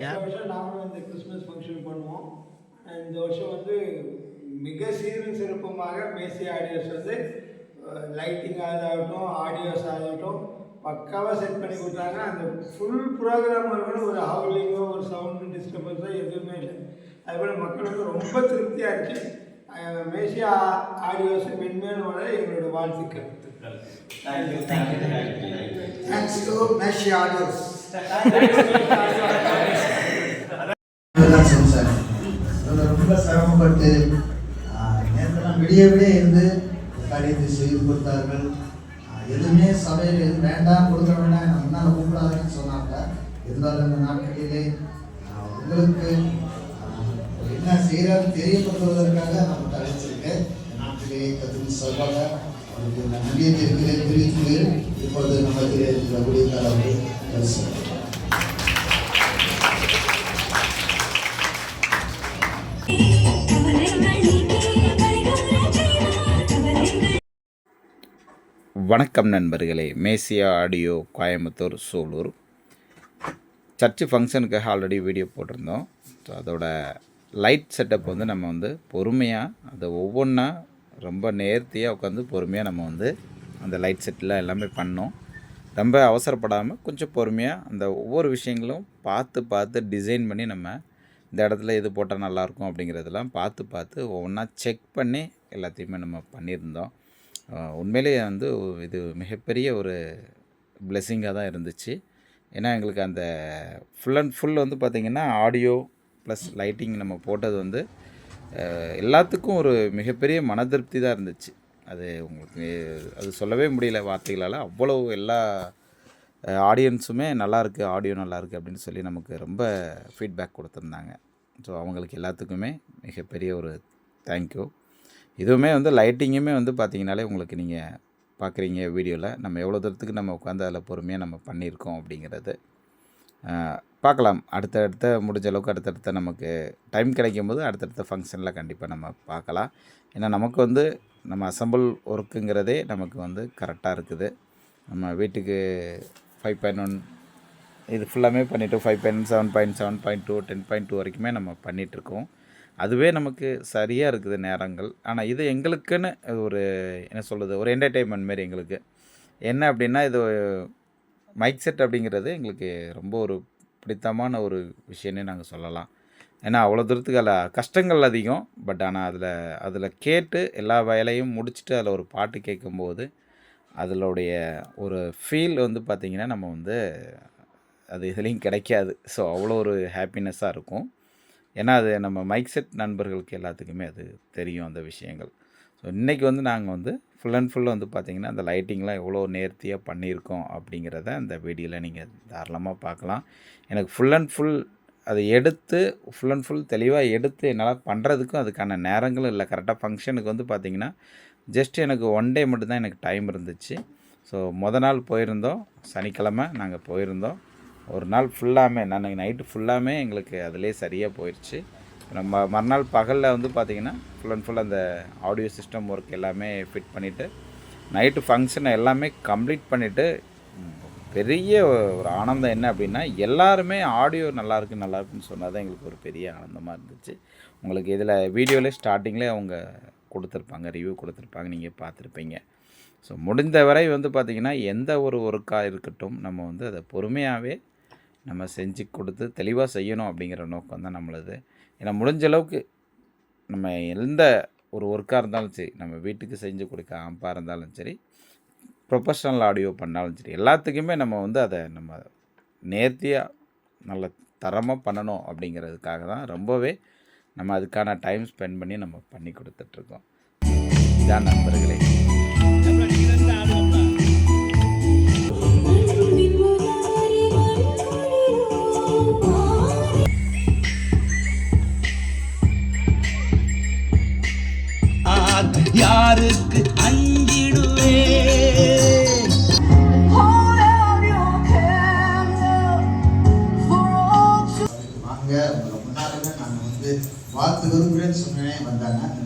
வருஷம் நாமளும் இந்த கிறிஸ்மஸ் ஃபங்க்ஷன் பண்ணுவோம். இந்த வருஷம் வந்து மிக சீரும் சிறப்புமாக மேசி ஆடியோஸ் வந்து லைட்டிங் ஆகட்டும், ஆடியோஸ் ஆகட்டும் பக்காவாக செட் பண்ணி கொடுத்தாங்க. அந்த ஃபுல் ப்ரோக்ராம் இருக்கணும், ஒரு ஹவுலிங்கோ ஒரு சவுண்டு டிஸ்டர்பன்ஸோ எதுவுமே இல்லை. அதுபோல் மக்கள் வந்து ரொம்ப திருப்தியாக இருந்துச்சு. மேசி ஆடியோஸ் மென்மேலும் வர எங்களோட வாழ்த்துக்கள். ரொம்ப சிரமப்பட்டு நேரத்தெல்லாம் விடிய இருந்து காரியத்தை செய்து கொடுத்தார்கள். எதுவுமே சபையில் எதுவும் வேண்டாம் கொடுக்க வேண்டாம் என்ன முன்னால் கூப்பிடாதுன்னு சொன்னாங்க. இருந்தாலும் இந்த நாட்களிலே உங்களுக்கு என்ன செய்யறாரு தெரியப்படுத்துவதற்காக நம்ம அழைச்சிருக்கேன். நாட்டிலேயே கற்றுக்கு சொல்வாங்க. அவருக்கு நன்றியை தெரிவித்து இப்பொழுது நம்ம இருக்கிற ஊழியர்கள் அவர்கள் பேசுவாங்க. வணக்கம் நண்பர்களே, மேசியா ஆடியோ கோயம்புத்தூர் சூலூர் சர்ச்சு ஃபங்க்ஷனுக்காக ஆல்ரெடி வீடியோ போட்டிருந்தோம். ஸோ அதோட லைட் செட்டப் வந்து நம்ம வந்து பொறுமையாக அதை ஒவ்வொன்றா ரொம்ப நேர்த்தியாக உட்காந்து பொறுமையாக நம்ம வந்து அந்த லைட் செட்டில் எல்லாமே பண்ணோம். ரொம்ப அவசரப்படாமல் கொஞ்சம் பொறுமையாக அந்த ஒவ்வொரு விஷயங்களும் பார்த்து டிசைன் பண்ணி நம்ம இந்த இடத்துல இது போட்டால் நல்லாயிருக்கும் அப்படிங்கிறதெல்லாம் பார்த்து ஒவ்வொன்றா செக் பண்ணி எல்லாத்தையுமே நம்ம பண்ணியிருந்தோம். உண்மையிலேயே வந்து இது மிகப்பெரிய ஒரு பிளெஸ்ஸிங்காக தான் இருந்துச்சு. ஏன்னா எங்களுக்கு அந்த ஃபுல் அண்ட் ஃபுல் வந்து பார்த்திங்கன்னா ஆடியோ ப்ளஸ் லைட்டிங் நம்ம போட்டது வந்து எல்லாத்துக்கும் ஒரு மிகப்பெரிய மனதிருப்தி தான் இருந்துச்சு. அது உங்களுக்கு அது சொல்லவே முடியல வார்த்தைகளால். அவ்வளோ எல்லா ஆடியன்ஸுமே நல்லாயிருக்கு, ஆடியோ நல்லாயிருக்கு அப்படின்னு சொல்லி நமக்கு ரொம்ப ஃபீட்பேக் கொடுத்துருந்தாங்க. ஸோ அவங்களுக்கு எல்லாத்துக்குமே மிகப்பெரிய ஒரு தேங்க்யூ. இதுவுமே வந்து லைட்டிங்குமே வந்து பார்த்திங்கனாலே உங்களுக்கு நீங்கள் பார்க்குறீங்க வீடியோவில் நம்ம எவ்வளோ தூரத்துக்கு நம்ம உட்காந்து அதில் பொறுமையாக நம்ம பண்ணியிருக்கோம் அப்படிங்கிறது பார்க்கலாம். அடுத்தடுத்த முடிஞ்ச அளவுக்கு அடுத்தடுத்த நமக்கு டைம் கிடைக்கும் போது அடுத்தடுத்த ஃபங்க்ஷனில் கண்டிப்பாக நம்ம பார்க்கலாம். ஏன்னா நமக்கு வந்து நம்ம அசம்பிள் ஒர்க்குங்கிறதே நமக்கு வந்து கரெக்டாக இருக்குது. நம்ம வீட்டுக்கு 5.1 இது ஃபுல்லாமே பண்ணிவிட்டு 5.7, 7.2, 10.2 வரைக்குமே நம்ம பண்ணிகிட்ருக்கோம். அதுவே நமக்கு சரியாக இருக்குது நேரங்கள். ஆனால் இது எங்களுக்குன்னு ஒரு என்ன சொல்கிறது, ஒரு என்டர்டெயின்மெண்ட் மாரி எங்களுக்கு. என்ன அப்படின்னா, இது மைக் செட் அப்படிங்கிறது எங்களுக்கு ரொம்ப ஒரு பிடித்தமான ஒரு விஷயம்னே நாங்கள் சொல்லலாம். ஏன்னா அவ்வளோ தூரத்துக்கு அதில் கஷ்டங்கள் அதிகம். பட் ஆனால் அதில் கேட்டு எல்லா வேலையும் முடிச்சுட்டு அதில் ஒரு பாட்டு கேட்கும்போது அதனுடைய ஒரு ஃபீல் வந்து பார்த்திங்கன்னா நம்ம வந்து அது இதுலேயும் கிடைக்காது. ஸோ அவ்வளோ ஒரு ஹாப்பினஸ்ஸாக இருக்கும். ஏன்னா அது நம்ம மைக் செட் நண்பர்களுக்கு எல்லாத்துக்குமே அது தெரியும் அந்த விஷயங்கள். ஸோ இன்றைக்கி வந்து நாங்கள் வந்து ஃபுல் அண்ட் ஃபுல் வந்து பார்த்திங்கன்னா அந்த லைட்டிங்லாம் எவ்வளோ நேர்த்தியாக பண்ணியிருக்கோம் அப்படிங்கிறத அந்த வீடியோவில் நீங்கள் தாராளமாக பார்க்கலாம். எனக்கு ஃபுல் அண்ட் ஃபுல் அதை எடுத்து ஃபுல் அண்ட் ஃபுல் தெளிவாக எடுத்து என்னால் பண்ணுறதுக்கும் அதுக்கான நேரங்களும் இல்லை. கரெக்டாக ஃபங்க்ஷனுக்கு வந்து பார்த்திங்கன்னா ஜஸ்ட் எனக்கு 1 டே மட்டும்தான் எனக்கு டைம் இருந்துச்சு. ஸோ நாள் போயிருந்தோம், சனிக்கிழமை நாங்கள் போயிருந்தோம். ஒரு நாள் ஃபுல்லாமே நைட்டு ஃபுல்லாமே எங்களுக்கு அதிலே சரியாக போயிடுச்சு. நம்ம மறுநாள் பகலில் வந்து பார்த்திங்கன்னா ஃபுல் அண்ட் ஃபுல் அந்த ஆடியோ சிஸ்டம் ஒர்க் எல்லாமே ஃபிட் பண்ணிவிட்டு நைட்டு ஃபங்க்ஷனை எல்லாமே கம்ப்ளீட் பண்ணிவிட்டு பெரிய ஒரு ஆனந்தம் என்ன அப்படின்னா, எல்லாருமே ஆடியோ நல்லாயிருக்குன்னு சொன்னால் தான் எங்களுக்கு ஒரு பெரிய ஆனந்தமாக இருந்துச்சு. உங்களுக்கு இதில் வீடியோவில் ஸ்டார்டிங்லேயே அவங்க கொடுத்துருப்பாங்க, ரிவ்யூ கொடுத்துருப்பாங்க, நீங்கள் பார்த்துருப்பீங்க. ஸோ முடிந்த வரை வந்து பார்த்திங்கன்னா எந்த ஒரு ஒர்க்காக இருக்கட்டும் நம்ம வந்து அதை பொறுமையாகவே நம்ம செஞ்சு கொடுத்து தெளிவாக செய்யணும் அப்படிங்கிற நோக்கம் தான் நம்மளது. ஏன்னா முடிஞ்ச அளவுக்கு நம்ம எந்த ஒரு ஒர்க்காக இருந்தாலும் சரி, நம்ம வீட்டுக்கு செஞ்சு கொடுக்க ஆம்பாக இருந்தாலும் சரி, ப்ரொஃபஷ்னல் ஆடியோ பண்ணாலும் சரி, எல்லாத்துக்குமே நம்ம வந்து அதை நம்ம நேர்த்தியாக நல்ல தரமாக பண்ணணும் அப்படிங்கிறதுக்காக தான் ரொம்பவே நம்ம அதுக்கான டைம் ஸ்பெண்ட் பண்ணி நம்ம பண்ணி கொடுத்துட்ருக்கோம். இதான் நண்பர்களே. யாருக்கு அஞ்சிடுவே வாங்க முன்னாடி நான் வந்து வாழ்த்து விரும்புகிறேன்னு சொன்னேன். வந்தாங்க அந்த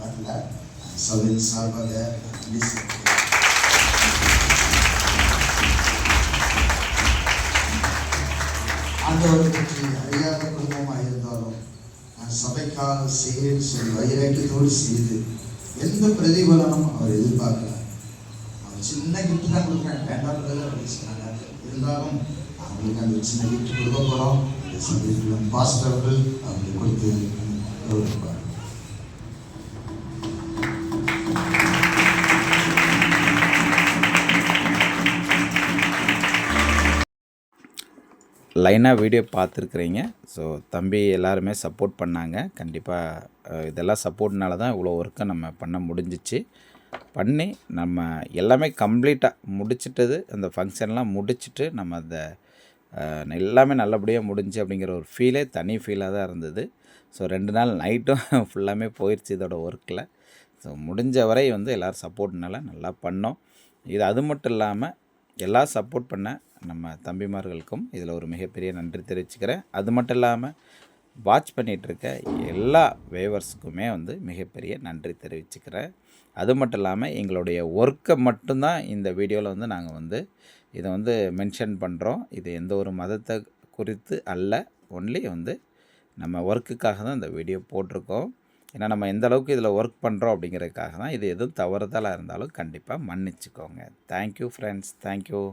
வரல சபையின் சார்பாக ஆண்டவரை பற்றி அறியாத குடும்பமாக இருந்தாலும் நான் சபைக்காக செய்கிறேன்னு சொல்லி வைராக்கியத்தோடு செய்து எந்த பிரதிபலனும் அவர் எதிர்பார்க்கல. அவர் சின்ன கிஃப்ட் தான் கொடுக்குறேன், வேண்டாம் அப்படின்னு சொன்னாங்க. இருந்தாலும் அவங்களுக்கு அந்த சின்ன கிஃப்ட் கொடுக்க போகிறோம். இந்த சபைக்குள்ள பாஸ்டர்கள் அவங்களுக்கு கொடுத்து கௌரவிப்பார். லைனாக வீடியோ பார்த்துருக்குறீங்க. ஸோ தம்பி எல்லாருமே சப்போர்ட் பண்ணாங்க. கண்டிப்பாக இதெல்லாம் சப்போர்ட்னால தான் இவ்வளோ ஒர்க்கை நம்ம பண்ண முடிஞ்சிச்சு. பண்ணி நம்ம எல்லாமே கம்ப்ளீட்டாக முடிச்சிட்டது. அந்த ஃபங்க்ஷன்லாம் முடிச்சுட்டு நம்ம அந்த எல்லாமே நல்லபடியாக முடிஞ்சு அப்படிங்கிற ஒரு ஃபீலே தனி ஃபீலாக தான் இருந்தது. ஸோ 2 நாள் நைட்டும் ஃபுல்லாமே போயிடுச்சு இதோட ஒர்க்கில். ஸோ முடிஞ்ச வரை வந்து எல்லோரும் சப்போர்ட்னால நல்லா பண்ணோம். இது அது மட்டும் இல்லாமல் எல்லாம் சப்போர்ட் பண்ண நம்ம தம்பிமார்களுக்கும் இதில் ஒரு மிகப்பெரிய நன்றி தெரிவிச்சுக்கிறேன். அது மட்டும் இல்லாமல் வாட்ச் பண்ணிகிட்ருக்க எல்லா வேவர்ஸுக்குமே வந்து மிகப்பெரிய நன்றி தெரிவிச்சுக்கிறேன். அது மட்டும் இல்லாமல் எங்களுடைய ஒர்க்கை மட்டும்தான் இந்த வீடியோவில் வந்து நாங்கள் வந்து இதை வந்து மென்ஷன் பண்ணுறோம். இது எந்த ஒரு மதத்தை குறித்து அல்ல, ஒன்லி வந்து நம்ம ஒர்க்குக்காக தான் இந்த வீடியோ போட்டிருக்கோம். ஏன்னா நம்ம எந்த அளவுக்கு இதில் ஒர்க் பண்ணுறோம் அப்படிங்கிறதுக்காக தான். இது எதுவும் தவறுதலாக இருந்தாலும் கண்டிப்பாக மன்னிச்சுக்கோங்க. Thank you friends, thank you.